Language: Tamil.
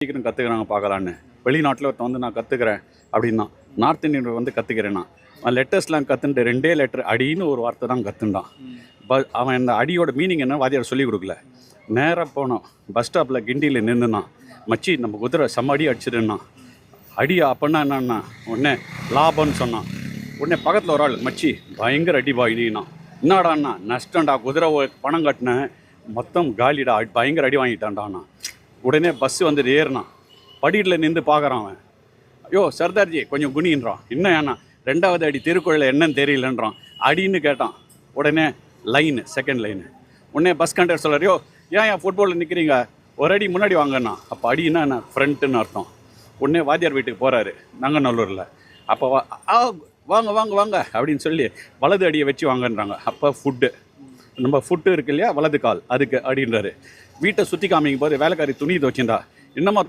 சீக்கிரம் கற்றுக்குறாங்க பார்க்கலான்னு. வெளிநாட்டில் ஒருத்தன் வந்து நான் கற்றுக்கிறேன் அப்படின்னா, நார்த் இந்தியன் வந்து கற்றுக்கிறேன்னா லெட்டர்ஸ்லாம் கற்றுன்ட்டு 2 லெட்டர் அடின்னு ஒரு வார்த்தை தான் கற்றுண்டான். அவன் இந்த அடியோட மீனிங் என்ன வாத்தியார் சொல்லிக் கொடுக்கல. நேராக போனோம், பஸ் ஸ்டாப்பில் கிண்டியில் நின்றுனான். மச்சி நம்ம குதிரை செம்ம அடி அடிச்சிடுன்னா. அடியா அப்படின்னா என்னன்னா உடனே லாபம்னு சொன்னான். உடனே பக்கத்தில் ஒரு ஆள் மச்சி பயங்கர அடி பாயினா. என்னடாண்ணா நஷ்டம்டா, குதிரை பணம் கட்டினேன் மொத்தம் காலிடா, பயங்கர அடி வாங்கிட்டான்டாண்ணா. உடனே பஸ்ஸு வந்துட்டு ஏறினான். படியில் நின்று பார்க்குறான் அவன். ஐயோ சர்தார்ஜி கொஞ்சம் குனின்றான். என்ன ஏன்னா 2வது அடி திருக்குறளில் என்னன்னு தெரியலன்றான். அடின்னு கேட்டான். உடனே லைனு, செகண்ட் லைனு. உடனே பஸ் கண்டக்டர் சொல்கிறார், யோ ஏன் ஃபுட்பாலில் நிற்கிறீங்க, ஒரு அடி முன்னாடி வாங்கண்ணா. அப்போ அடின்னா என்ன, ஃப்ரண்ட்டுன்னு அர்த்தம். உடனே வாத்தியார் வீட்டுக்கு போகிறாரு நாங்கநல்லூரில். அப்போ வாங்க வாங்க வாங்க அப்படின்னு சொல்லி வலது அடியை வச்சு வாங்கன்றாங்க. அப்போ ஃபுட்டு, நம்ம ஃபுட்டு இருக்கு இல்லையா வலது கால், அதுக்கு அப்படின்றாரு. வீட்டை சுற்றி காமிக்கும் போது வேலைக்காரி துணி துவச்சின்றா. இன்னமா